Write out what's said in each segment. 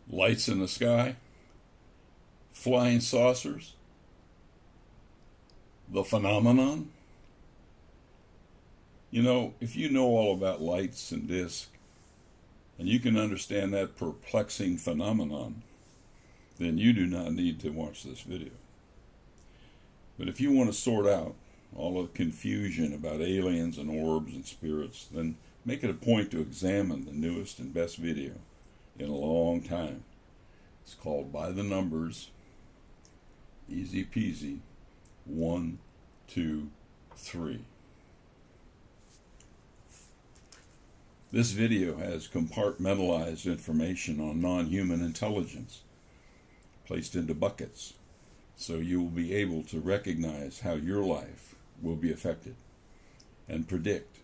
Lights in the sky, flying saucers, the phenomenon. You know, if you know all about lights and discs, and you can understand that perplexing phenomenon, then you do not need to watch this video. But if you want to sort out all the confusion about aliens and orbs and spirits, then make it a point to examine the newest and best video in a long time. It's called By the Numbers, easy peasy, 1, 2, 3. This video has compartmentalized information on non-human intelligence placed into buckets, so you will be able to recognize how your life will be affected and predict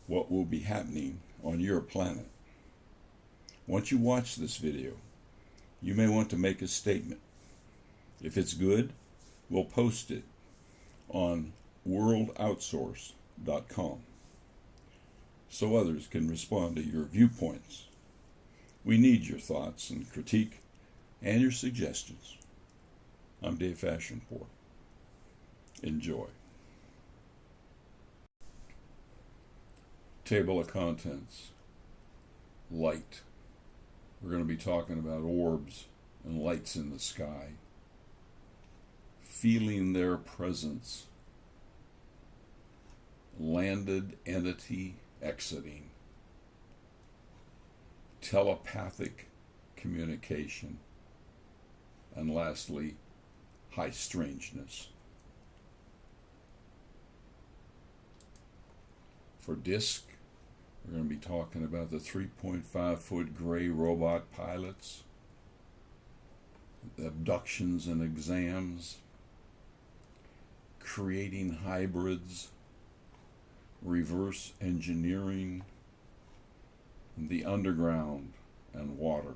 what will be happening on your planet. Once you watch this video, you may want to make a statement. If it's good, we'll post it on worldoutsource.com so others can respond to your viewpoints. We need your thoughts and critique and your suggestions. I'm Dave Fashionport. Enjoy. Table of contents. Light. We're going to be talking about orbs and lights in the sky. Feeling their presence. Landed entity exiting. Telepathic communication. And lastly, high strangeness. For disc, we're going to be talking about the 3.5-foot gray robot pilots, abductions and exams, creating hybrids, reverse engineering, the underground, and water.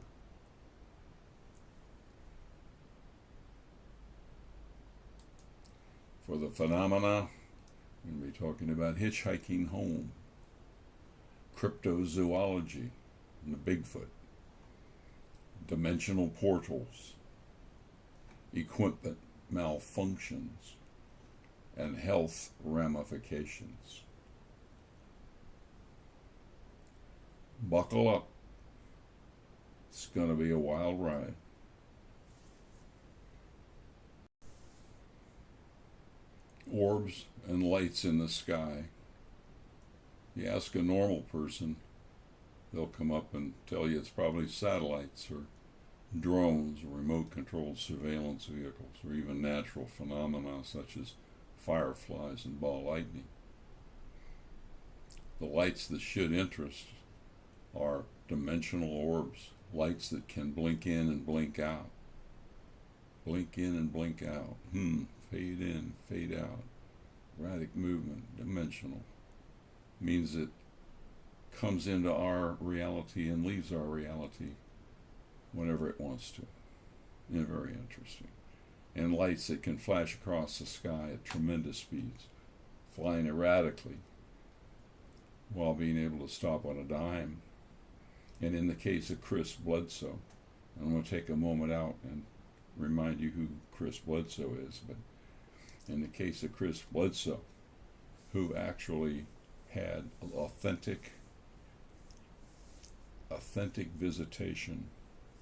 For the phenomena, we're going to be talking about hitchhiking home, cryptozoology, and the Bigfoot, dimensional portals, equipment malfunctions, and health ramifications. Buckle up. It's going to be a wild ride. Orbs and lights in the sky. You ask a normal person, they'll come up and tell you it's probably satellites or drones or remote controlled surveillance vehicles or even natural phenomena such as fireflies and ball lightning. The lights that should interest are dimensional orbs, lights that can blink in and blink out. Blink in and blink out. Fade in, fade out. Erratic movement, dimensional. Means it comes into our reality and leaves our reality whenever it wants to. And very interesting. And lights that can flash across the sky at tremendous speeds, flying erratically while being able to stop on a dime. And in the case of Chris Bledsoe, I'm going to take a moment out and remind you who Chris Bledsoe is, but in the case of Chris Bledsoe, who actually had authentic visitation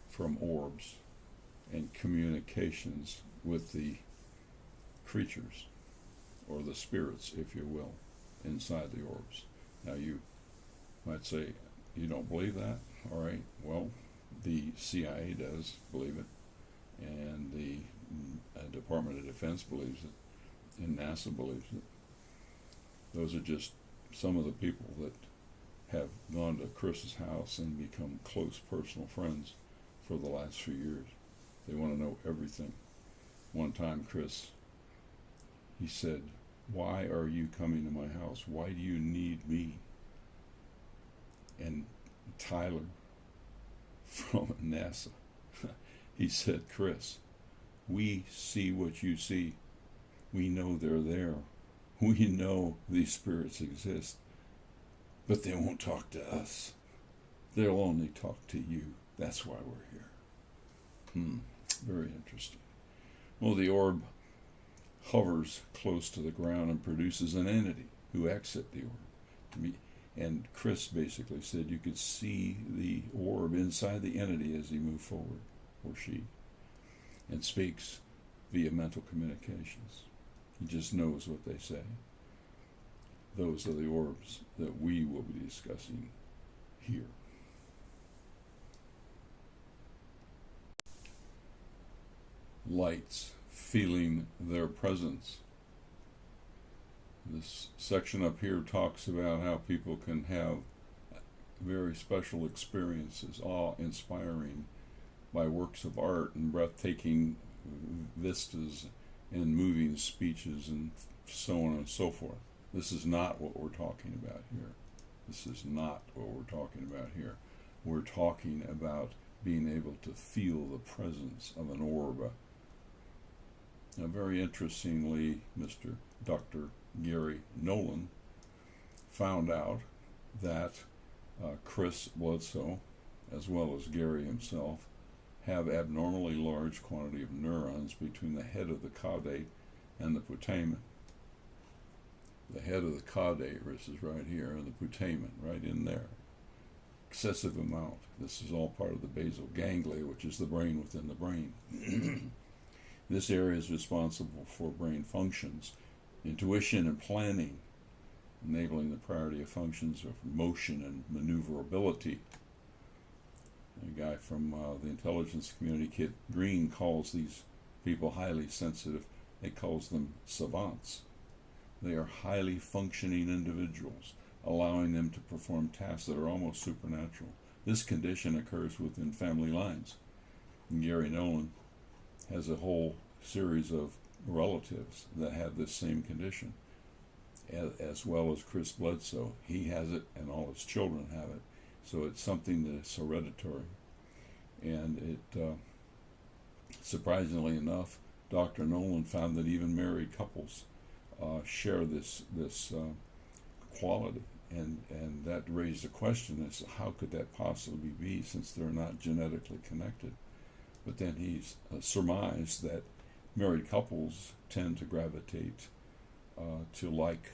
from orbs and communications with the creatures, or the spirits, if you will, inside the orbs. Now you might say, you don't believe that? All right, well, the CIA does believe it, and the Department of Defense believes it, and NASA believes it. Those are just some of the people that have gone to Chris's house and become close personal friends for the last few years. They want to know everything. One time, Chris, he said, "Why are you coming to my house? Why do you need me?" And Tyler from NASA, he said, "Chris, we see what you see. We know they're there. We know these spirits exist, but they won't talk to us. They'll only talk to you. That's why we're here." Very interesting. Well, the orb hovers close to the ground and produces an entity who exit the orb. And Chris basically said you could see the orb inside the entity as he moved forward, or she, and speaks via mental communications. He just knows what they say. Those are the orbs that we will be discussing here. Lights, feeling their presence. This section up here talks about how people can have very special experiences, awe-inspiring, by works of art and breathtaking vistas and moving speeches and so on and so forth. This is not what we're talking about here. This is not what we're talking about here. We're talking about being able to feel the presence of an orb. Now, very interestingly, Dr. Gary Nolan found out that Chris Bledsoe, as well as Gary himself, have abnormally large quantity of neurons between the head of the caudate and the putamen. The head of the caudate, this is right here, and the putamen, right in there. Excessive amount. This is all part of the basal ganglia, which is the brain within the brain. This area is responsible for brain functions, intuition and planning, enabling the priority of functions of motion and maneuverability. A guy from the intelligence community, Kit Green, calls these people highly sensitive. He calls them savants. They are highly functioning individuals, allowing them to perform tasks that are almost supernatural. This condition occurs within family lines. And Gary Nolan has a whole series of relatives that have this same condition, as well as Chris Bledsoe. He has it, and all his children have it. So it's something that's hereditary. And it, surprisingly enough, Dr. Nolan found that even married couples share this quality. And that raised a question as to how could that possibly be, since they're not genetically connected. But then he's surmised that married couples tend to gravitate to like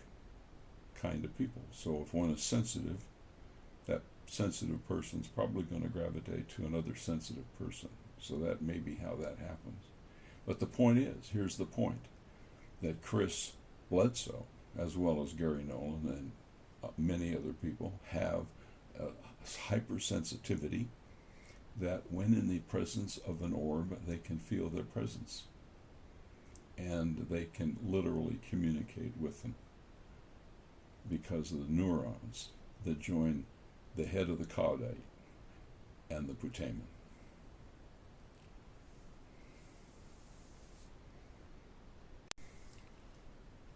kind of people. So if one is sensitive, that sensitive person's probably going to gravitate to another sensitive person. So that may be how that happens. But the point is, here's the point, that Chris Bledsoe, as well as Gary Nolan and many other people, have hypersensitivity, that when in the presence of an orb, they can feel their presence. And they can literally communicate with them because of the neurons that join the head of the caudate and the putamen.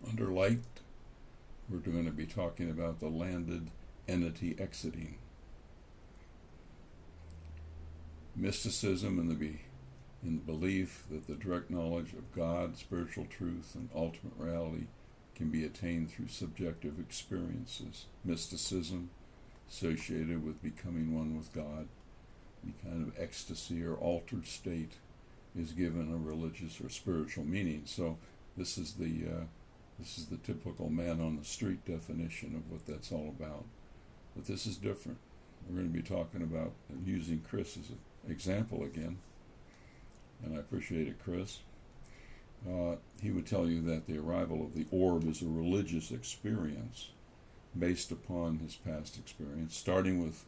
Under light, we're going to be talking about the landed entity exiting. Mysticism and in the belief that the direct knowledge of God, spiritual truth, and ultimate reality can be attained through subjective experiences. Mysticism associated with becoming one with God, any kind of ecstasy or altered state, is given a religious or spiritual meaning. So this is the typical man on the street definition of what that's all about. But this is different. We're going to be talking about using Chris as an example again. And I appreciate it, Chris. He would tell you that the arrival of the orb is a religious experience based upon his past experience, starting with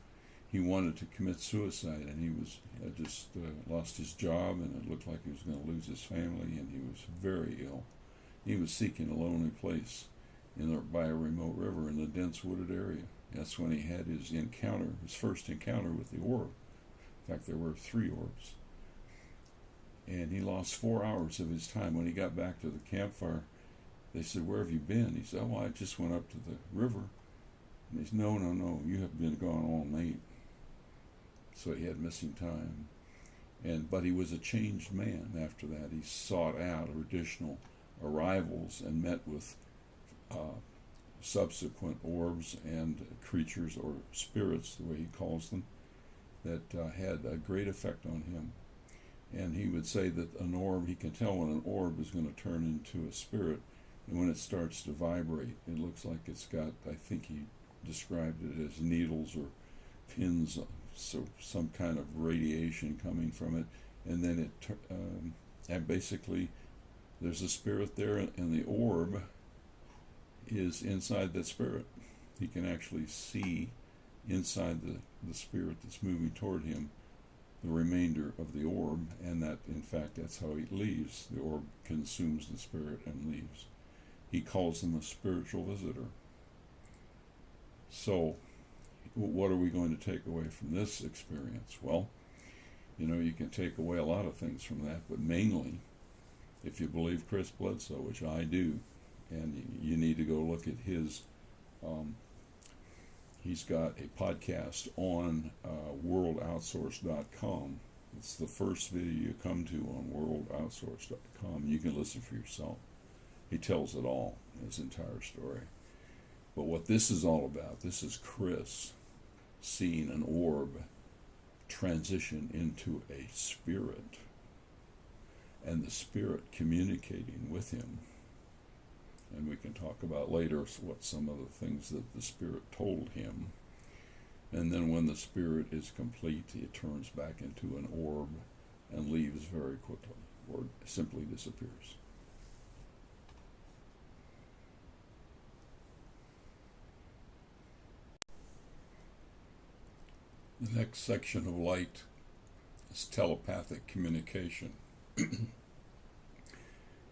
he wanted to commit suicide, and he had just lost his job, and it looked like he was going to lose his family, and he was very ill. He was seeking a lonely place by a remote river in the dense wooded area. That's when he had his first encounter with the orb. In fact, there were 3 orbs. And he lost 4 hours of his time. When he got back to the campfire, they said, "Where have you been?" He said, "Oh, I just went up to the river." And they said, No, you have been gone all night. So he had missing time. But he was a changed man after that. He sought out additional arrivals and met with subsequent orbs and creatures, or spirits, the way he calls them, that had a great effect on him. And he would say that an orb, he can tell when an orb is going to turn into a spirit. And when it starts to vibrate, it looks like it's got, I think he described it as needles or pins, so some kind of radiation coming from it. And then and basically there's a spirit there, and the orb is inside that spirit. He can actually see inside the spirit that's moving toward him the remainder of the orb, and that, in fact, that's how he leaves. The orb consumes the spirit and leaves. He calls them a spiritual visitor. So, what are we going to take away from this experience? Well, you can take away a lot of things from that, but mainly, if you believe Chris Bledsoe, which I do, and you need to go look at his, he's got a podcast on worldoutsource.com. It's the first video you come to on worldoutsource.com. You can listen for yourself. He tells it all, his entire story. But what this is all about, this is Chris seeing an orb transition into a spirit, and the spirit communicating with him. And we can talk about later what some of the things that the spirit told him. And then when the spirit is complete, it turns back into an orb and leaves very quickly, or simply disappears. The next section of light is telepathic communication.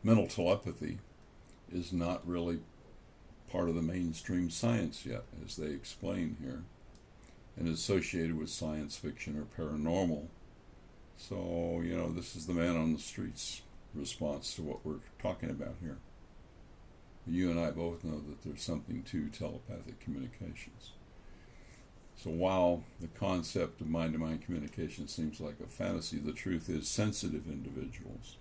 Mental telepathy is not really part of the mainstream science yet, as they explain here, and is associated with science fiction or paranormal. So, this is the man on the street's response to what we're talking about here. You and I both know that there's something to telepathic communications. So while the concept of mind-to-mind communication seems like a fantasy, the truth is sensitive individuals.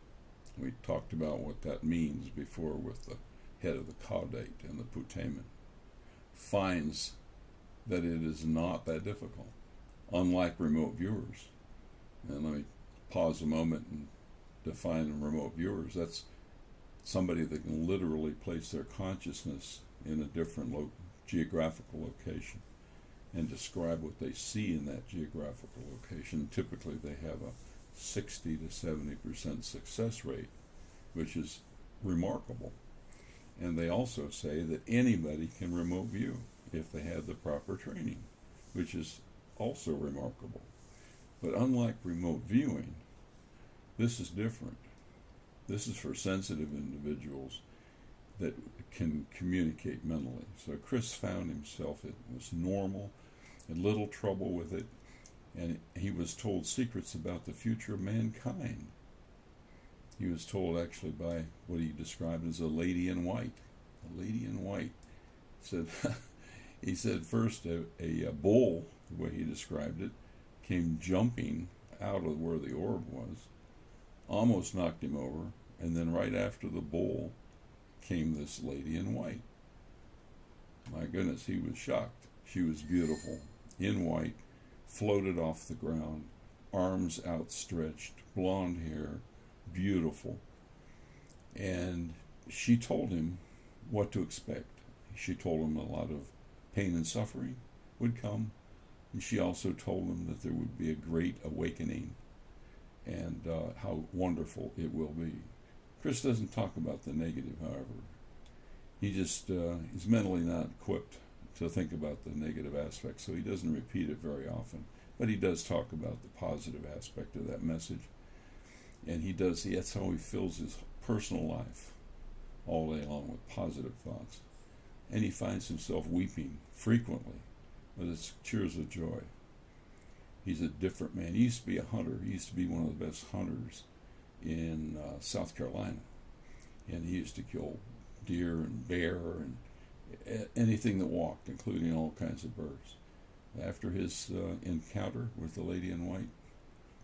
We talked about what that means before with the head of the caudate and the putamen. Finds that it is not that difficult, unlike remote viewers. And let me pause a moment and define remote viewers. That's somebody that can literally place their consciousness in a different geographical location and describe what they see in that geographical location. Typically they have a 60 to 70% success rate, which is remarkable. And they also say that anybody can remote view if they have the proper training, which is also remarkable. But unlike remote viewing, this is different. This is for sensitive individuals that can communicate mentally. So Chris found himself, it was normal, had little trouble with it, and he was told secrets about the future of mankind. He was told actually by what he described as a lady in white. A lady in white. He said first a bull, the way he described it, came jumping out of where the orb was, almost knocked him over, and then right after the bull came this lady in white. My goodness, he was shocked. She was beautiful, in white, floated off the ground, arms outstretched, blonde hair, beautiful. And she told him what to expect. She told him a lot of pain and suffering would come, and she also told him that there would be a great awakening, and how wonderful it will be. Chris doesn't talk about the negative, however. He just is mentally not equipped to think about the negative aspects, so he doesn't repeat it very often. But he does talk about the positive aspect of that message. And that's how he fills his personal life all day long with positive thoughts. And he finds himself weeping frequently, but it's tears of joy. He's a different man. He used to be a hunter. He used to be one of the best hunters in South Carolina. And he used to kill deer and bear and anything that walked, including all kinds of birds. After his encounter with the lady in white,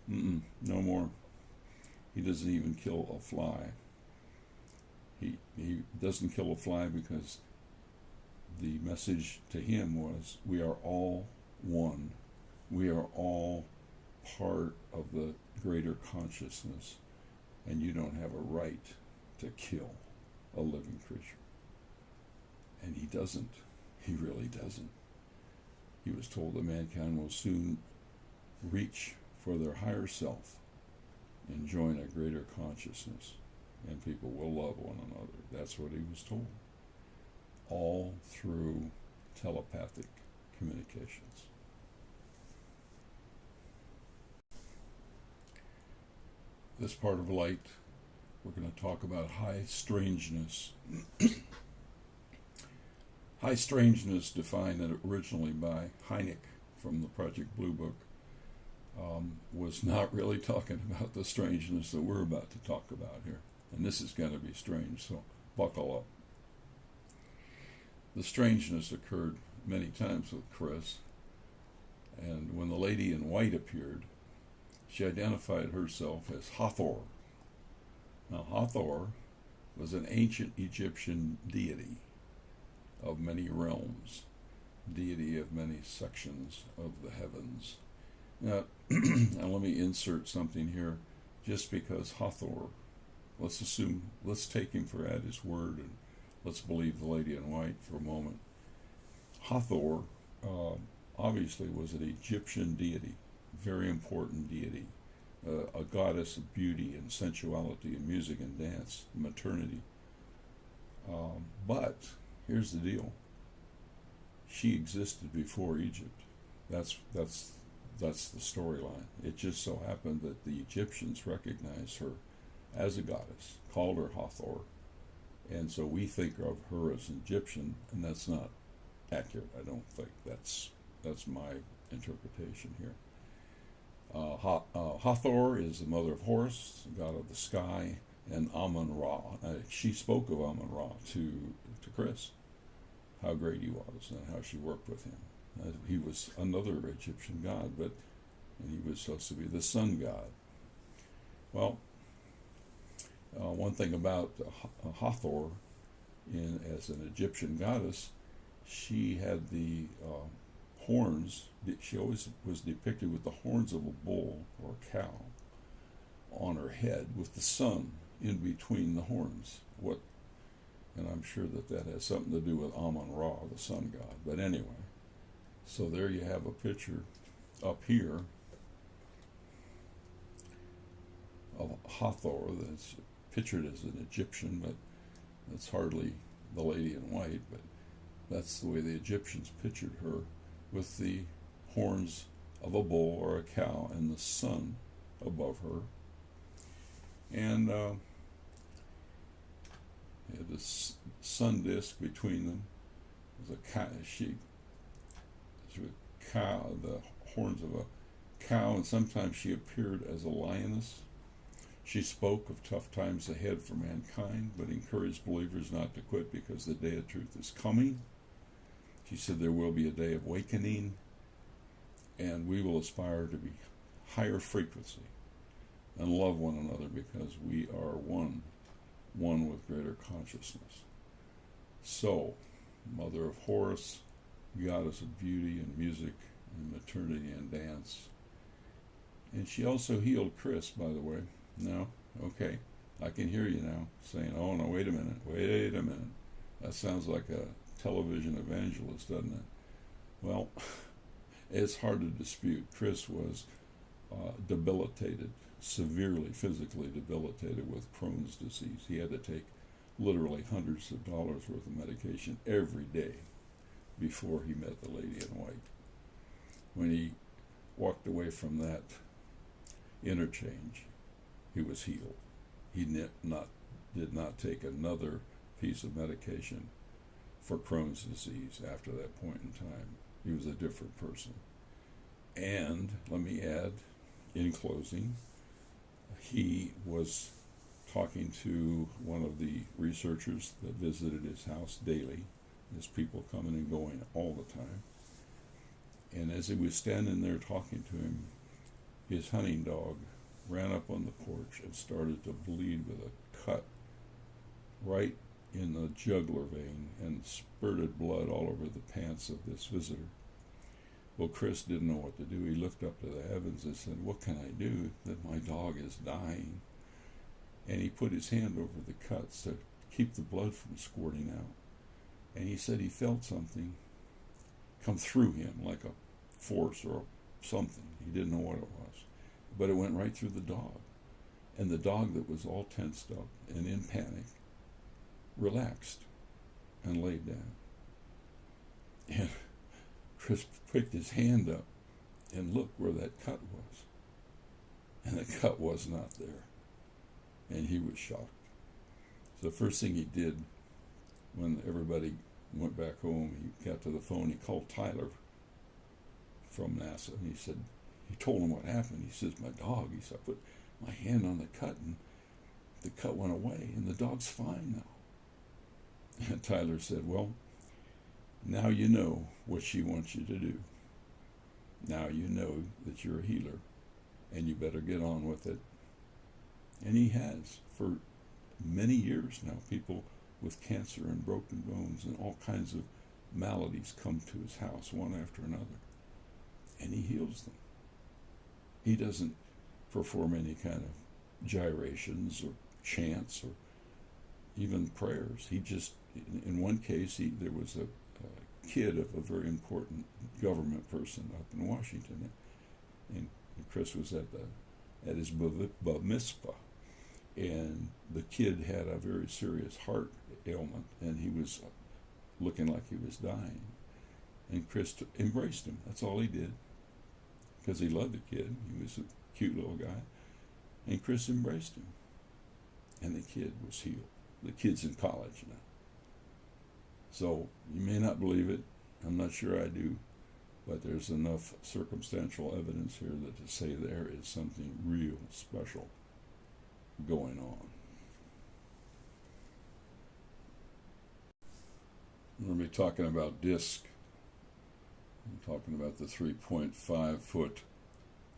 no more. He doesn't even kill a fly. He doesn't kill a fly because the message to him was, we are all one. We are all part of the greater consciousness, and you don't have a right to kill a living creature. And he doesn't. He really doesn't. He was told that mankind will soon reach for their higher self and join a greater consciousness, and people will love one another. That's what he was told. All through telepathic communications. This part of light, we're going to talk about high strangeness. High strangeness, defined originally by Hynek from the Project Blue Book, was not really talking about the strangeness that we're about to talk about here. And this is going to be strange, so buckle up. The strangeness occurred many times with Chris, and when the lady in white appeared, she identified herself as Hathor. Now, Hathor was an ancient Egyptian deity of many realms, deity of many sections of the heavens. Now, let me insert something here. Just because Hathor, let's take him for at his word, and let's believe the lady in white for a moment. Hathor obviously was an Egyptian deity, very important deity, a goddess of beauty and sensuality and music and dance, maternity. But here's the deal: she existed before Egypt. That's the storyline. It just so happened that the Egyptians recognized her as a goddess, called her Hathor, and so we think of her as an Egyptian, and that's not accurate. I don't think that's my interpretation here. Hathor is the mother of Horus, the god of the sky, and Amun-Ra. She spoke of Amun-Ra to Chris, how great he was and how she worked with him. He was another Egyptian god, and he was supposed to be the sun god. Well, one thing about Hathor, as an Egyptian goddess, she had the horns. She always was depicted with the horns of a bull or a cow on her head, with the sun in between the horns. And I'm sure that has something to do with Amun-Ra, the sun god. But anyway, so there you have a picture up here of Hathor that's pictured as an Egyptian, but that's hardly the lady in white, but that's the way the Egyptians pictured her, with the horns of a bull or a cow and the sun above her. And had this sun disk between them. There's a cow, the horns of a cow, and sometimes she appeared as a lioness. She spoke of tough times ahead for mankind, but encouraged believers not to quit because the day of truth is coming. She said there will be a day of awakening, and we will aspire to be higher frequency and love one another because we are one with greater consciousness. So, mother of Horus, goddess of beauty and music and maternity and dance. And she also healed Chris, by the way. No? Okay. I can hear you now saying, oh no, wait a minute. That sounds like a television evangelist, doesn't it? Well, it's hard to dispute. Chris was debilitated, severely physically debilitated with Crohn's disease. He had to take literally hundreds of dollars worth of medication every day before he met the lady in white. When he walked away from that interchange, he was healed. He did not take another piece of medication for Crohn's disease after that point in time. He was a different person. And let me add, in closing, he was talking to one of the researchers that visited his house daily. There's people coming and going all the time. And as he was standing there talking to him, his hunting dog ran up on the porch and started to bleed with a cut right in the jugular vein and spurted blood all over the pants of this visitor. Well, Chris didn't know what to do. He looked up to the heavens and said, "What can I do that my dog is dying?" And he put his hand over the cuts to keep the blood from squirting out. And he said he felt something come through him like a force or something. He didn't know what it was. But it went right through the dog. And the dog that was all tensed up and in panic relaxed and laid down. And Chris picked his hand up and looked where that cut was. And the cut was not there. And he was shocked. So the first thing he did when everybody went back home, he got to the phone, he called Tyler from NASA, and he told him what happened. He says, "My dog," he said, "I put my hand on the cut, and the cut went away, and the dog's fine now." And Tyler said, "Well, now you know what she wants you to do. Now you know that you're a healer, and you better get on with it." And he has for many years now. People with cancer and broken bones and all kinds of maladies come to his house one after another, and he heals them. He doesn't perform any kind of gyrations or chants or even prayers. He just, in one case, there was a kid of a very important government person up in Washington, and Chris was at his bar mitzvah, and the kid had a very serious heart ailment, and he was looking like he was dying. And Chris embraced him. That's all he did, because he loved the kid. He was a cute little guy. And Chris embraced him. And the kid was healed. The kid's in college now. So you may not believe it. I'm not sure I do. But there's enough circumstantial evidence here that to say there is something real special going on. We're going to be talking about DISC. I'm talking about the 3.5-foot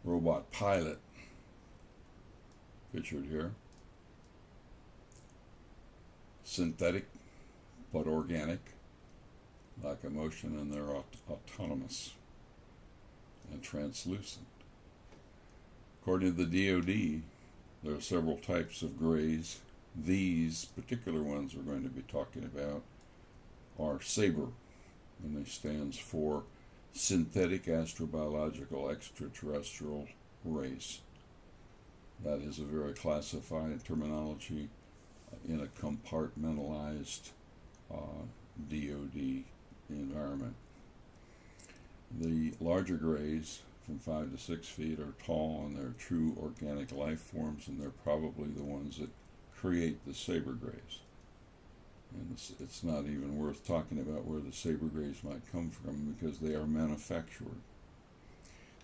robot pilot pictured here. Synthetic, but organic, lack emotion, and they're autonomous and translucent. According to the DoD, there are several types of grays. These particular ones we're going to be talking about are SABRE, and they stands for Synthetic Astrobiological Extraterrestrial Race. That is a very classified terminology in a compartmentalized DoD environment. The larger grays, from 5 to 6 feet, are tall, and they're true organic life forms, and they're probably the ones that create the saber grays. And it's not even worth talking about where the saber grays might come from, because they are manufactured.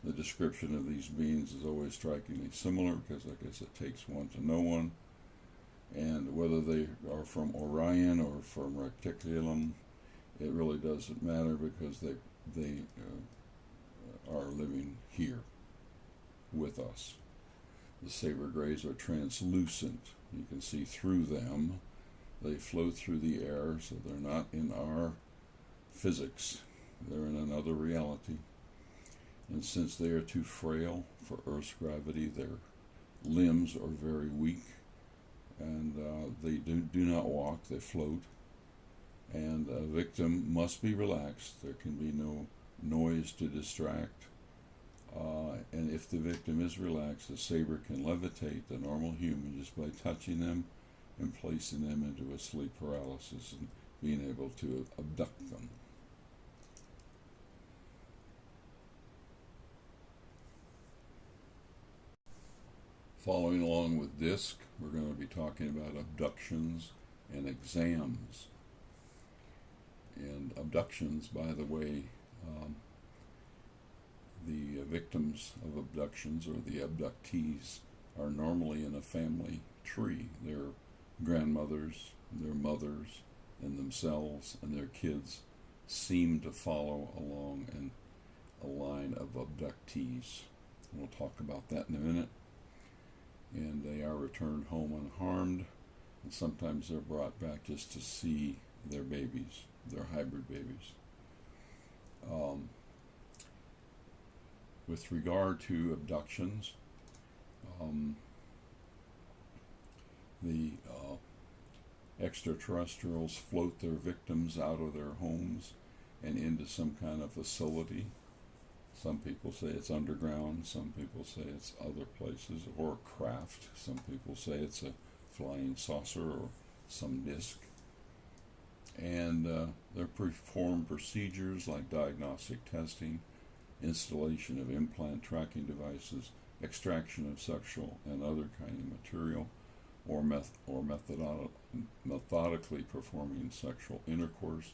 The description of these beings is always strikingly similar, because I guess it takes one to know one. And whether they are from Orion or from Reticulum, it really doesn't matter, because they are living here with us. The saber grays are translucent. You can see through them. They flow through the air, so they're not in our physics. They're in another reality. And since they are too frail for Earth's gravity, their limbs are very weak, and they do not walk, they float. And a victim must be relaxed. There can be no noise to distract. And if the victim is relaxed, the saber can levitate the normal human just by touching them and placing them into a sleep paralysis and being able to abduct them. Following along with DISC, we're going to be talking about abductions and exams. And abductions, by the way, the victims of abductions, or the abductees, are normally in a family tree. Their grandmothers, their mothers, and themselves and their kids seem to follow along in a line of abductees. We'll talk about that in a minute. And they are returned home unharmed, and sometimes they're brought back just to see their babies, their hybrid babies. With regard to abductions, the extraterrestrials float their victims out of their homes and into some kind of facility. Some people say it's underground, some people say it's other places, or craft. Some people say it's a flying saucer or some disc. And they perform procedures like diagnostic testing, installation of implant tracking devices, extraction of sexual and other kind of material, or methodically performing sexual intercourse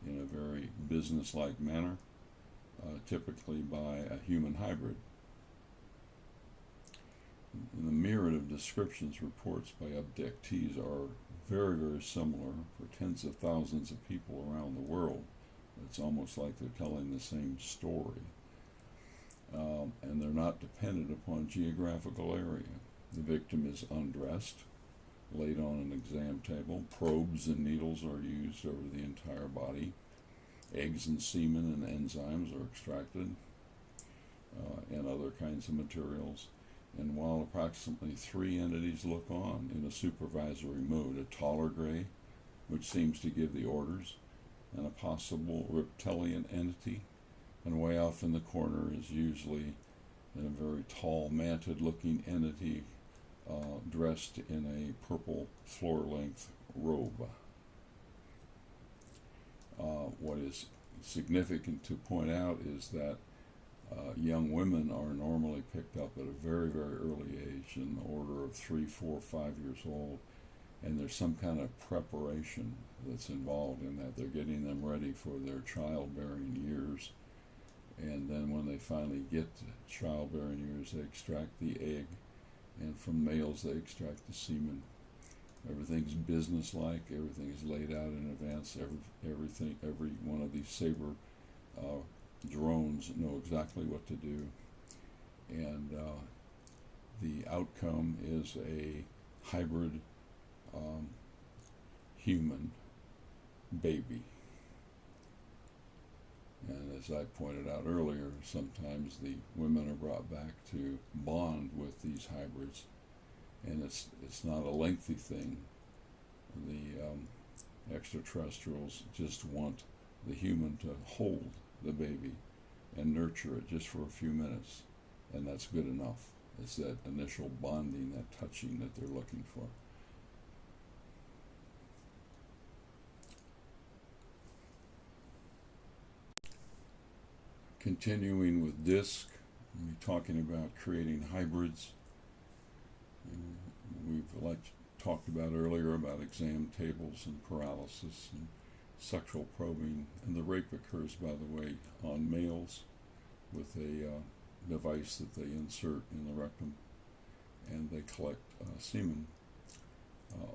in a very business-like manner, typically by a human hybrid. The myriad of descriptions reports by abductees are very, very similar for tens of thousands of people around the world. It's almost like they're telling the same story. And they're not dependent upon geographical area. The victim is undressed, laid on an exam table. Probes and needles are used over the entire body. Eggs and semen and enzymes are extracted, and other kinds of materials. And while approximately 3 entities look on in a supervisory mode, a taller gray, which seems to give the orders, and a possible reptilian entity, and way off in the corner is usually a very tall, manted-looking entity dressed in a purple floor-length robe. What is significant to point out is that young women are normally picked up at a very, very early age, in the order of 3, 4, 5 years old, and there's some kind of preparation that's involved in that. They're getting them ready for their childbearing years, and then when they finally get to childbearing years, they extract the egg, and from males they extract the semen. Everything's business-like. Everything is laid out in advance. Every one of these saber drones know exactly what to do, and the outcome is a hybrid human baby. And as I pointed out earlier, sometimes the women are brought back to bond with these hybrids, and it's not a lengthy thing. The extraterrestrials just want the human to hold the baby and nurture it just for a few minutes, and that's good enough. It's that initial bonding, that touching that they're looking for. Continuing with DISC, we're talking about creating hybrids. We've talked about earlier about exam tables and paralysis and sexual probing, and the rape occurs, by the way, on males with a device that they insert in the rectum, and they collect semen.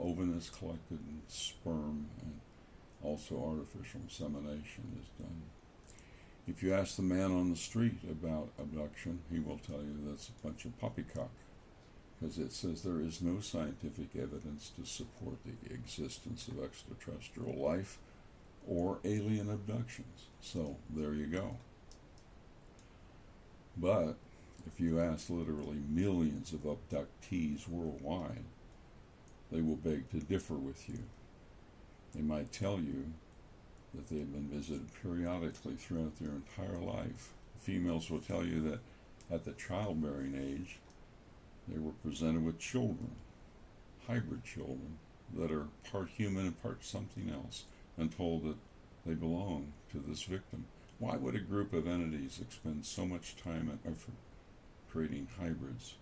Ovum is collected, and sperm, and also artificial insemination is done. If you ask the man on the street about abduction, he will tell you that's a bunch of poppycock, because it says there is no scientific evidence to support the existence of extraterrestrial life or alien abductions. So there you go. But if you ask literally millions of abductees worldwide, they will beg to differ with you. They might tell you that they've been visited periodically throughout their entire life. Females will tell you that at the childbearing age, they were presented with children, hybrid children, that are part human and part something else, and told that they belong to this victim. Why would a group of entities expend so much time and effort creating hybrids?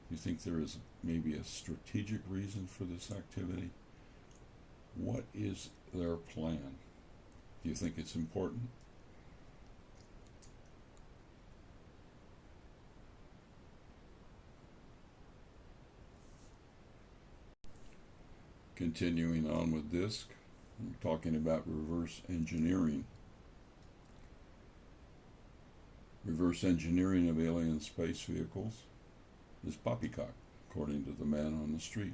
Do you think there is maybe a strategic reason for this activity? What is their plan? Do you think it's important? Continuing on with DISC, we're talking about reverse engineering. Reverse engineering of alien space vehicles is poppycock, according to the man on the street.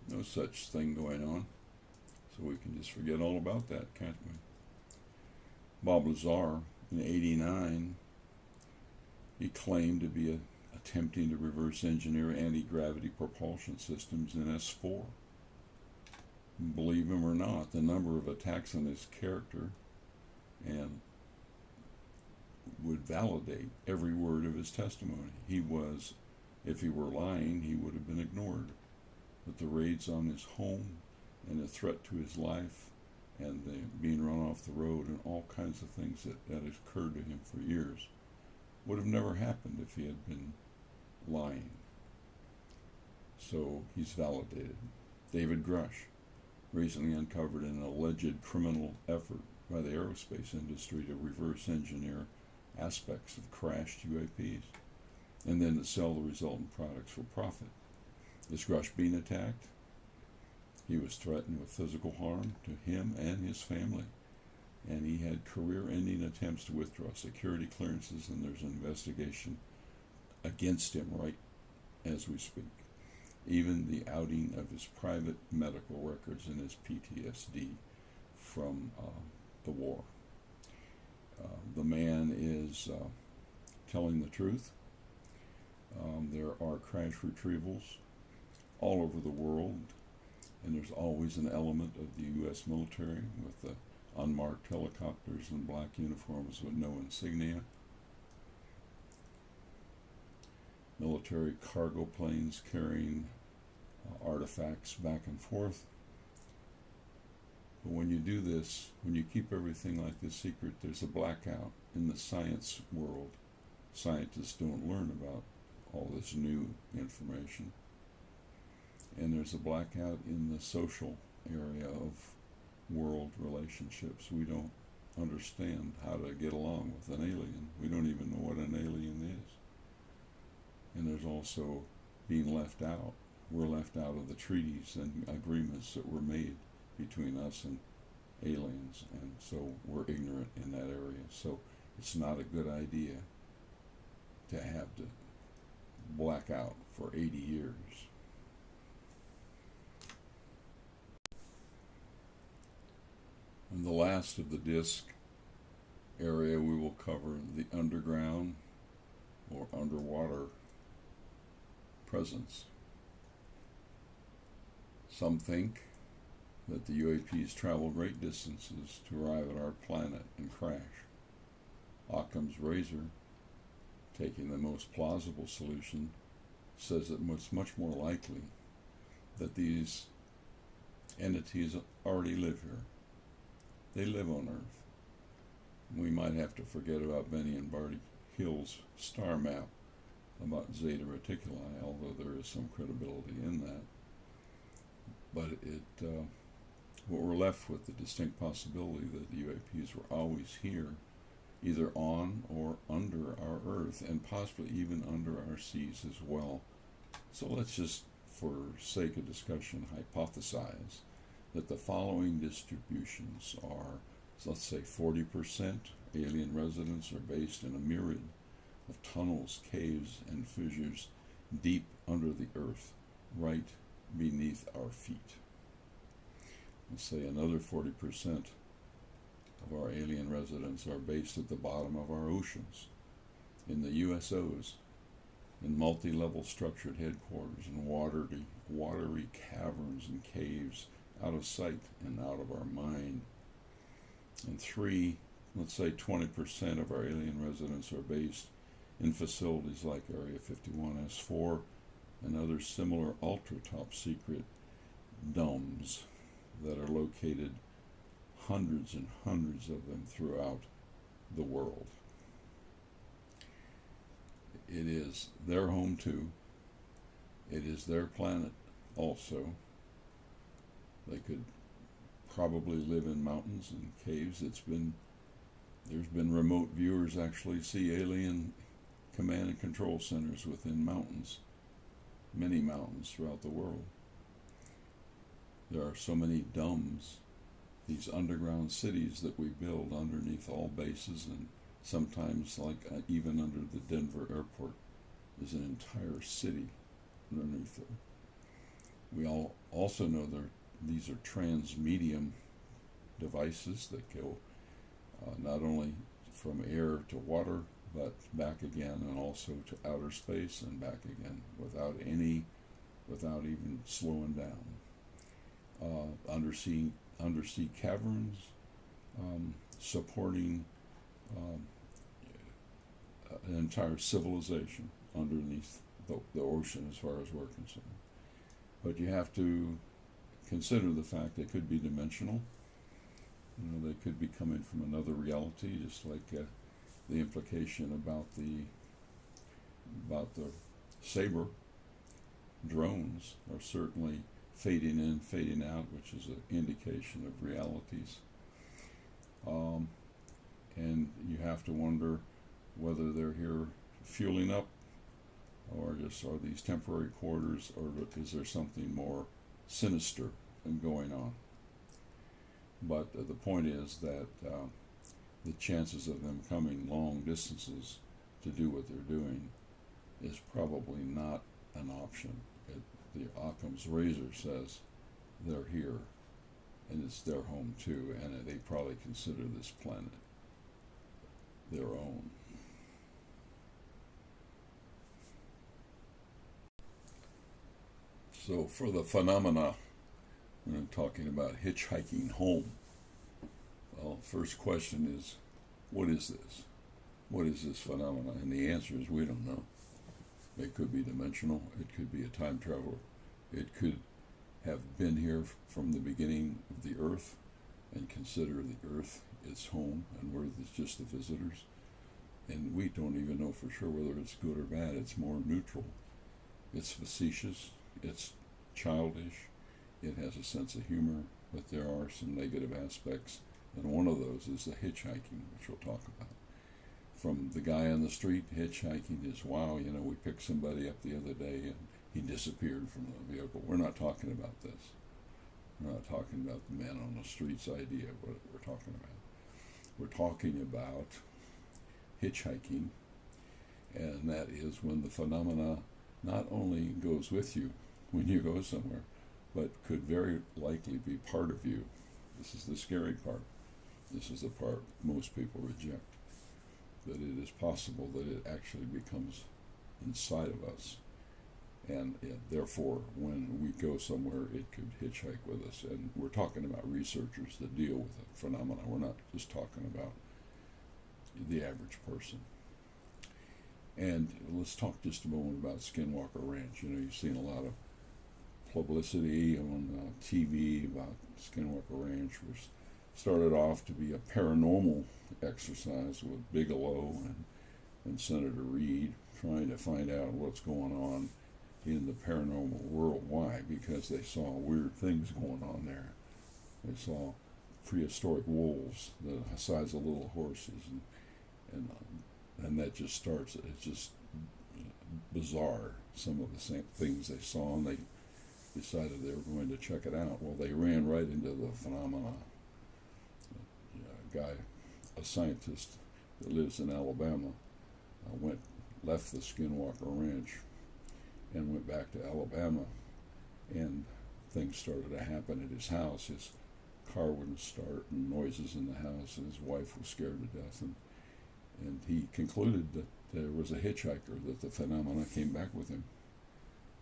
No such thing going on. So we can just forget all about that, can't we? Bob Lazar, in '89, He claimed to be attempting to reverse engineer anti-gravity propulsion systems in S4. Believe him or not, the number of attacks on his character and would validate every word of his testimony. If he were lying, he would have been ignored. But the raids on his home and the threat to his life and the being run off the road and all kinds of things that occurred to him for years would have never happened if he had been lying. So he's validated. David Grush recently uncovered an alleged criminal effort by the aerospace industry to reverse engineer aspects of crashed UAPs and then to sell the resultant products for profit. Is Grush being attacked? He was threatened with physical harm to him and his family, and he had career-ending attempts to withdraw security clearances, and there's an investigation against him right as we speak. Even the outing of his private medical records and his PTSD from the war. The man is telling the truth. There are crash retrievals all over the world, and there's always an element of the U.S. military with the unmarked helicopters and black uniforms with no insignia. Military cargo planes carrying artifacts back and forth. But when you do this, when you keep everything like this secret, there's a blackout in the science world. Scientists don't learn about all this new information. And there's a blackout in the social area of world relationships. We don't understand how to get along with an alien. We don't even know what an alien is. And there's also being left out. We're left out of the treaties and agreements that were made between us and aliens, and so we're ignorant in that area. So it's not a good idea to have to black out for 80 years. In the last of the disc area, we will cover the underground or underwater presence. Some think that the UAPs travel great distances to arrive at our planet and crash. Occam's razor, taking the most plausible solution, says that it's much more likely that these entities already live here. They live on Earth. We might have to forget about Benny and Barty Hill's star map about Zeta Reticuli, although there is some credibility in that. But what we're left with the distinct possibility that the UAPs were always here, either on or under our Earth, and possibly even under our seas as well. So let's just, for sake of discussion, hypothesize that the following distributions are, let's say 40% alien residents are based in a myriad of tunnels, caves, and fissures deep under the Earth, right beneath our feet. Let's say another 40% of our alien residents are based at the bottom of our oceans, in the USOs, in multi-level structured headquarters, in watery caverns and caves, out of sight and out of our mind. And three, let's say 20% of our alien residents are based in facilities like Area 51S4 and other similar ultra-top secret domes that are located, hundreds and hundreds of them throughout the world. It is their home too. It is their planet also. They could probably live in mountains and caves. There's been remote viewers actually see alien command and control centers within mountains, many mountains throughout the world. There are so many domes, these underground cities that we build underneath all bases, and sometimes like even under the Denver airport is an entire city underneath it. We all also know these are transmedium devices that go not only from air to water, but back again, and also to outer space and back again without even slowing down. Undersea caverns, supporting um, an entire civilization underneath the ocean as far as we're concerned. But you have to consider the fact they could be dimensional. You know, they could be coming from another reality, just like the implication about the Saber drones are certainly fading in, fading out, which is an indication of realities. And you have to wonder whether they're here fueling up, or just are these temporary quarters, or is there something more sinister going on? But the point is that the chances of them coming long distances to do what they're doing is probably not an option. The Occam's razor says they're here, and it's their home too, and they probably consider this planet their own. So for the phenomena, when I'm talking about hitchhiking home, well, first question is, what is this? What is this phenomena? And the answer is we don't know. It could be dimensional. It could be a time traveler. It could have been here from the beginning of the earth and consider the earth its home, and we're just the visitors. And we don't even know for sure whether it's good or bad. It's more neutral. It's facetious. It's childish. It has a sense of humor, but there are some negative aspects. And one of those is the hitchhiking, which we'll talk about. From the guy on the street, hitchhiking is, wow, you know, we picked somebody up the other day and he disappeared from the vehicle. We're not talking about this. We're not talking about the man on the street's idea of what we're talking about. We're talking about hitchhiking, and that is when the phenomena not only goes with you when you go somewhere, but could very likely be part of you. This is the scary part. This is the part most people reject. That it is possible that it actually becomes inside of us. And therefore, when we go somewhere, it could hitchhike with us. And we're talking about researchers that deal with the phenomena. We're not just talking about the average person. And let's talk just a moment about Skinwalker Ranch. You know, you've seen a lot of publicity on TV about Skinwalker Ranch, which started off to be a paranormal exercise with Bigelow and Senator Reed trying to find out what's going on in the paranormal world. Why? Because they saw weird things going on there. They saw prehistoric wolves the size of little horses, and that just starts. It's just bizarre. Some of the same things they saw, and they decided they were going to check it out. Well, they ran right into the phenomena. A scientist that lives in Alabama, left the Skinwalker Ranch and went back to Alabama, and things started to happen at his house. His car wouldn't start, and noises in the house, and his wife was scared to death, and he concluded that there was a hitchhiker, that the phenomena came back with him,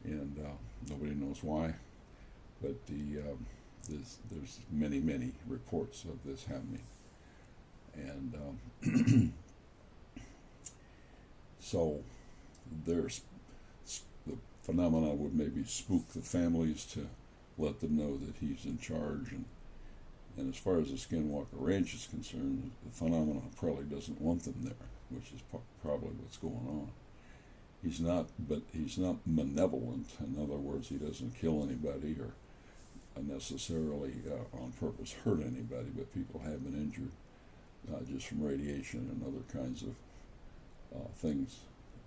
and nobody knows why, but there's many reports of this happening. And so there's the phenomena would maybe spook the families to let them know that he's in charge, and as far as the Skinwalker Ranch is concerned, the phenomena probably doesn't want them there, which is probably what's going on. He's not malevolent. In other words, he doesn't kill anybody or necessarily on purpose hurt anybody, but people have been injured just from radiation and other kinds of things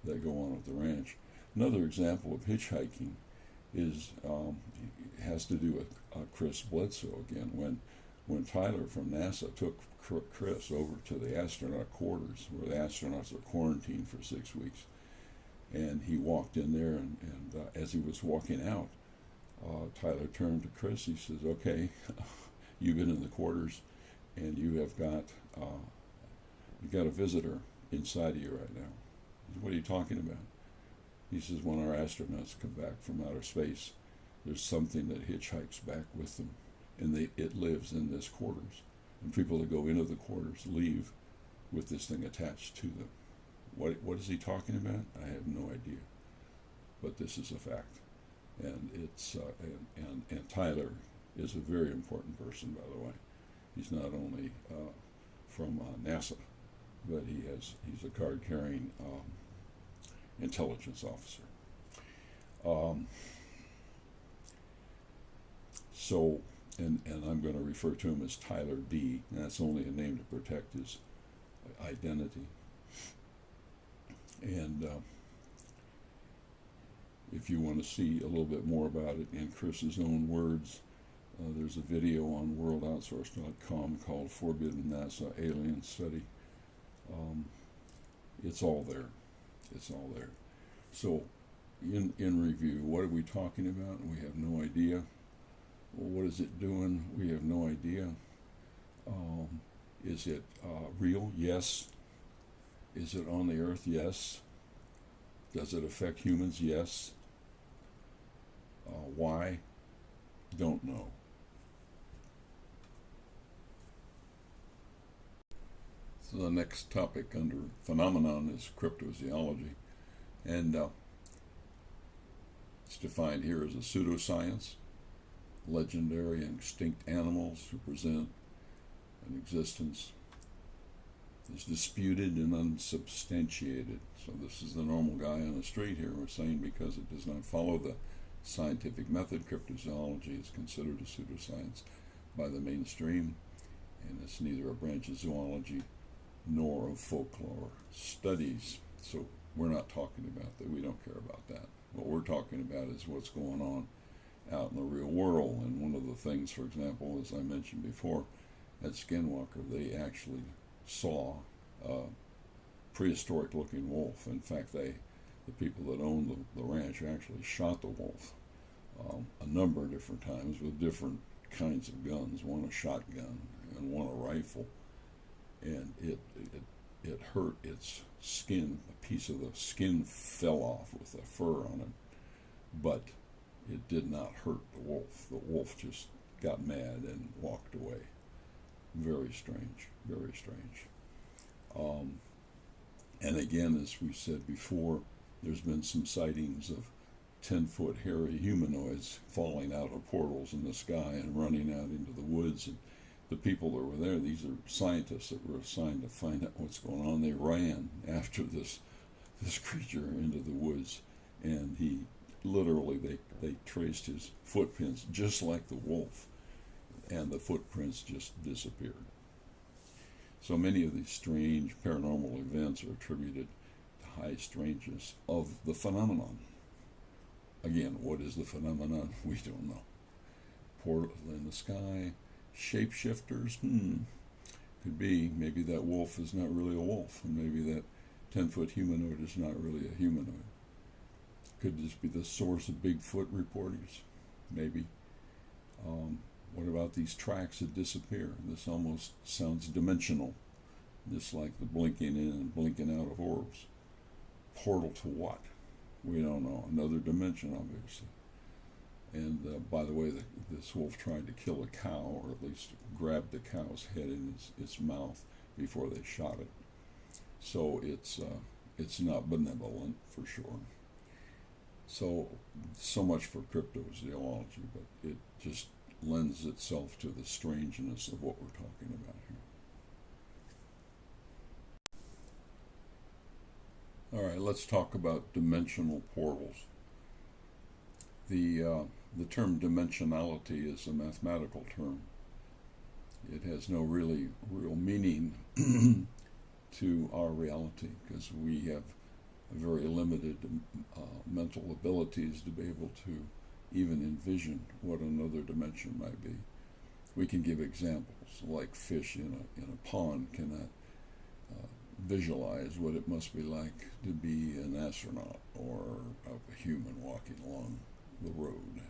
that go on at the ranch. Another example of hitchhiking has to do with Chris Bledsoe again. When Tyler from NASA took Chris over to the astronaut quarters, where the astronauts are quarantined for 6 weeks, and he walked in there, and as he was walking out, Tyler turned to Chris. He says, "Okay, you've been in the quarters, and you've got a visitor inside of you right now. What are you talking about? He says, when our astronauts come back from outer space, there's something that hitchhikes back with them, and it lives in this quarters. And people that go into the quarters leave with this thing attached to them. What is he talking about? I have no idea, but this is a fact, and it's and Tyler is a very important person, by the way. He's not only from NASA, but he's a card-carrying intelligence officer. So, and I'm going to refer to him as Tyler D. And that's only a name to protect his identity. And if you want to see a little bit more about it in Chris's own words, there's a video on worldoutsource.com called Forbidden NASA Alien Study. It's all there. It's all there. So, in review, what are we talking about? We have no idea. Well, what is it doing? We have no idea. Is it real? Yes. Is it on the earth? Yes. Does it affect humans? Yes. Why? Don't know. So the next topic under phenomenon is cryptozoology, and it's defined here as a pseudoscience. Legendary and extinct animals who present an existence is disputed and unsubstantiated. So this is the normal guy on the street here. We're saying because it does not follow the scientific method, cryptozoology is considered a pseudoscience by the mainstream, and it's neither a branch of zoology nor of folklore studies. So we're not talking about that. We don't care about that. What we're talking about is what's going on out in the real world. And one of the things, for example, as I mentioned before, at Skinwalker, they actually saw a prehistoric looking wolf. In fact, the people that owned the ranch actually shot the wolf a number of different times with different kinds of guns, one a shotgun and one a rifle, and it hurt its skin. A piece of the skin fell off with the fur on it, but it did not hurt the wolf. The wolf just got mad and walked away. Very strange, very strange. And again, as we said before, there's been some sightings of 10-foot hairy humanoids falling out of portals in the sky and running out into the woods. And the people that were there, these are scientists that were assigned to find out what's going on. They ran after this creature into the woods, and he literally, they traced his footprints just like the wolf, and the footprints just disappeared. So many of these strange paranormal events are attributed to high strangeness of the phenomenon. Again, what is the phenomenon? We don't know. Portal in the sky, shapeshifters, could be. Maybe that wolf is not really a wolf, and maybe that 10-foot humanoid is not really a humanoid. Could this be the source of Bigfoot reporters? Maybe. What about these tracks that disappear? This almost sounds dimensional, just like the blinking in and blinking out of orbs. Portal to what? We don't know. Another dimension, obviously. And by the way, this wolf tried to kill a cow, or at least grabbed the cow's head in its mouth before they shot it. So it's not benevolent, for sure. So much for cryptozoology, but it just lends itself to the strangeness of what we're talking about here. All right, let's talk about dimensional portals. The term dimensionality is a mathematical term. It has no real meaning to our reality, because we have very limited mental abilities to be able to even envision what another dimension might be. We can give examples, like fish in a pond cannot visualize what it must be like to be an astronaut or a human walking along the road.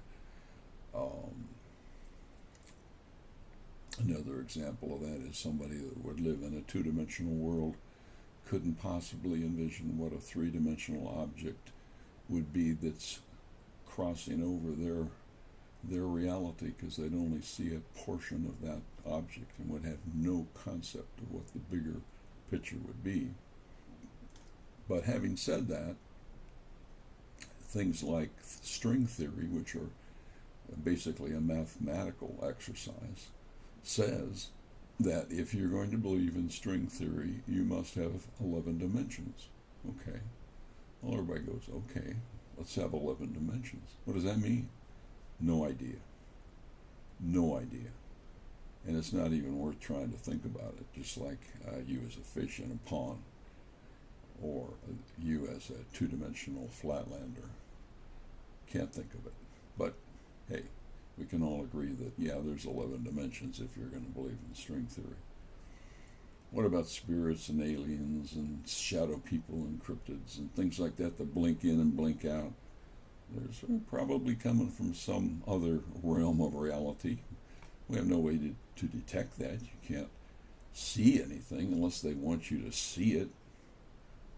Another example of that is somebody that would live in a two-dimensional world couldn't possibly envision what a three-dimensional object would be that's crossing over their reality, because they'd only see a portion of that object and would have no concept of what the bigger picture would be. But having said that, things like string theory, which are basically a mathematical exercise, says that if you're going to believe in string theory, you must have 11 dimensions. Okay. Well, everybody goes, okay, let's have 11 dimensions. What does that mean? No idea. No idea. And it's not even worth trying to think about it, just like you as a fish in a pond, or you as a two-dimensional flatlander. Can't think of it. But, hey, we can all agree that, yeah, there's 11 dimensions if you're going to believe in string theory. What about spirits and aliens and shadow people and cryptids and things like that that blink in and blink out? There's probably coming from some other realm of reality. We have no way to detect that. You can't see anything unless they want you to see it.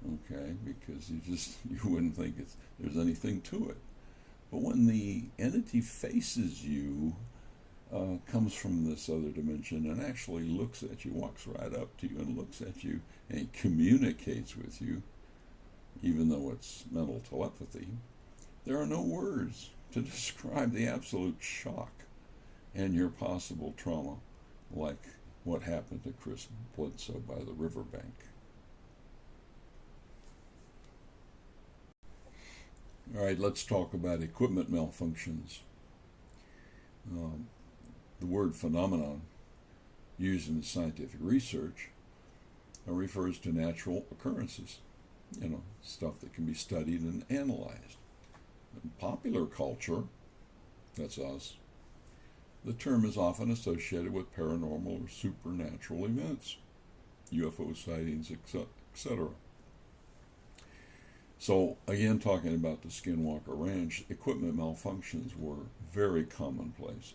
Okay, because you wouldn't think there's anything to it. But when the entity faces you, comes from this other dimension and actually looks at you, walks right up to you and looks at you and communicates with you, even though it's mental telepathy, there are no words to describe the absolute shock and your possible trauma, like what happened to Chris Bledsoe by the riverbank. All right, let's talk about equipment malfunctions. The word phenomenon used in scientific research refers to natural occurrences, stuff that can be studied and analyzed. In popular culture, that's us, the term is often associated with paranormal or supernatural events, UFO sightings, etc. So, again, talking about the Skinwalker Ranch, equipment malfunctions were very commonplace,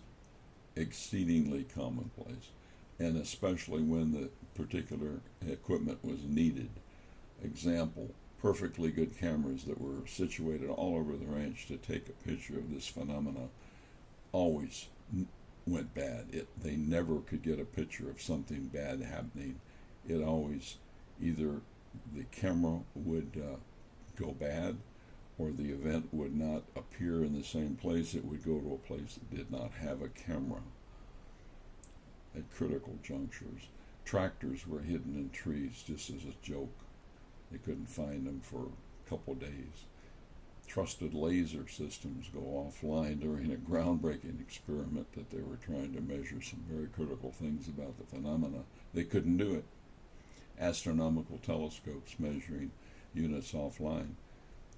exceedingly commonplace, and especially when the particular equipment was needed. Example, perfectly good cameras that were situated all over the ranch to take a picture of this phenomena always went bad. They never could get a picture of something bad happening. It always, either the camera would go bad, or the event would not appear in the same place. It would go to a place that did not have a camera at critical junctures. Tractors were hidden in trees just as a joke. They couldn't find them for a couple days. Trusted laser systems go offline during a groundbreaking experiment that they were trying to measure some very critical things about the phenomena. They couldn't do it. Astronomical telescopes measuring units offline.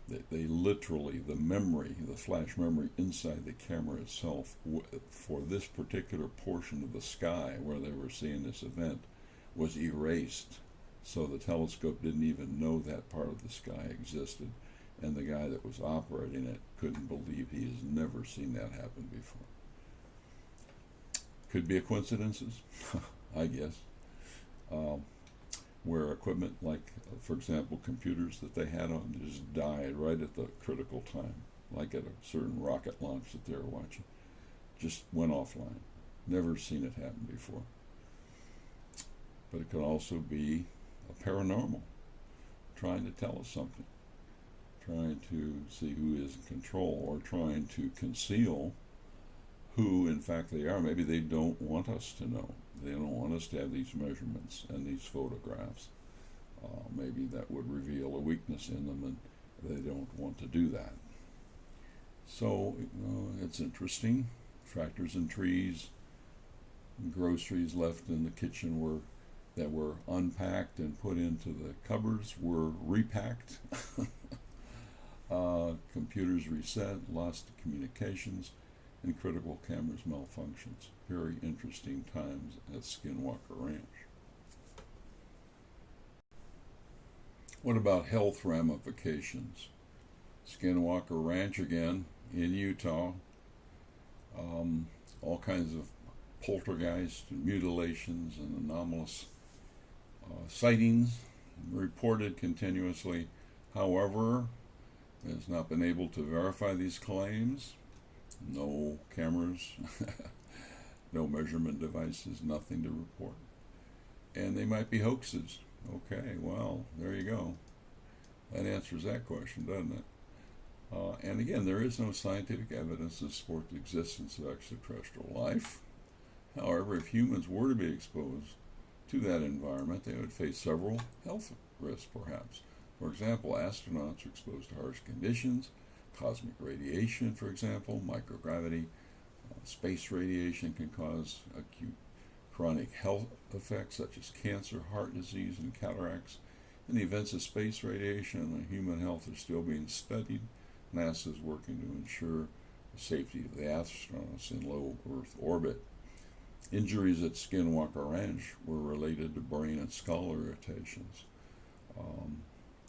They literally, the memory, the flash memory inside the camera itself, for this particular portion of the sky where they were seeing this event, was erased. So the telescope didn't even know that part of the sky existed. And the guy that was operating it couldn't believe he has never seen that happen before. Could be a coincidences, I guess. Where equipment like, for example, computers that they had on just died right at the critical time, like at a certain rocket launch that they were watching. Just went offline. Never seen it happen before. But it could also be a paranormal trying to tell us something, trying to see who is in control, or trying to conceal who in fact they are. Maybe they don't want us to know. They don't want us to have these measurements and these photographs. Maybe that would reveal a weakness in them, and they don't want to do that. So it's interesting. Tractors and trees, groceries left in the kitchen that were unpacked and put into the cupboards were repacked. Computers reset, lost communications, and critical cameras malfunctions. Very interesting times at Skinwalker Ranch. What about health ramifications? Skinwalker Ranch again in Utah. All kinds of poltergeist and mutilations and anomalous sightings reported continuously. However, it has not been able to verify these claims. No cameras, no measurement devices, nothing to report. And they might be hoaxes. Okay, well, there you go. That answers that question, doesn't it? And again, there is no scientific evidence to support the existence of extraterrestrial life. However, if humans were to be exposed to that environment, they would face several health risks, perhaps. For example, astronauts are exposed to harsh conditions, cosmic radiation, for example, microgravity. Space radiation can cause acute chronic health effects such as cancer, heart disease, and cataracts. And the events of space radiation on human health are still being studied. NASA is working to ensure the safety of the astronauts in low Earth orbit. Injuries at Skinwalker Ranch were related to brain and skull irritations,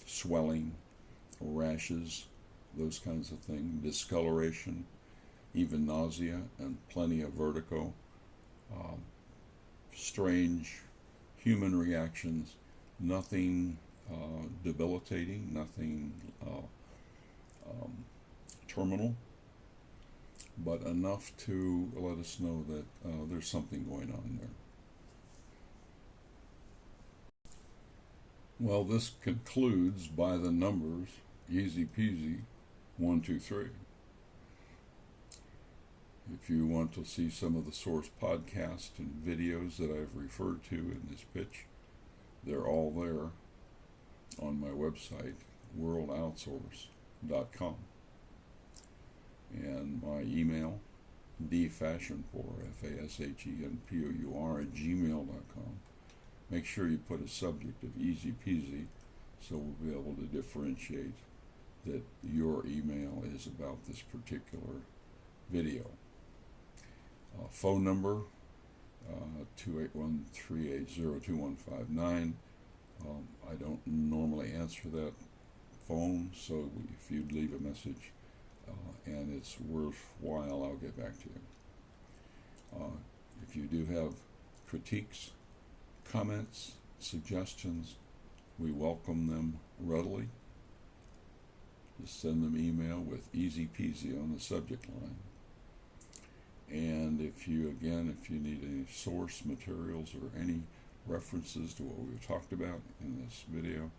swelling, rashes, those kinds of things, discoloration, even nausea, and plenty of vertigo. Strange human reactions, nothing debilitating, nothing terminal, but enough to let us know that there's something going on there. Well, this concludes by the numbers, easy peasy, 1, 2, 3. If you want to see some of the source podcasts and videos that I've referred to in this pitch, they're all there on my website, worldoutsource.com. And my email, dfashionpour, FASHENPOUR, @gmail.com. Make sure you put a subject of easy peasy so we'll be able to differentiate that your email is about this particular video. Phone number, 281-380-2159. I don't normally answer that phone, so if you'd leave a message and it's worthwhile, I'll get back to you. If you do have critiques, comments, suggestions, we welcome them readily. Just send them email with easy peasy on the subject line. And if you need any source materials or any references to what we've talked about in this video,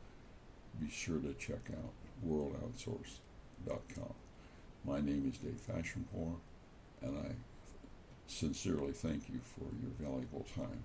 be sure to check out worldoutsource.com. My name is Dave Fashionpour, and I sincerely thank you for your valuable time.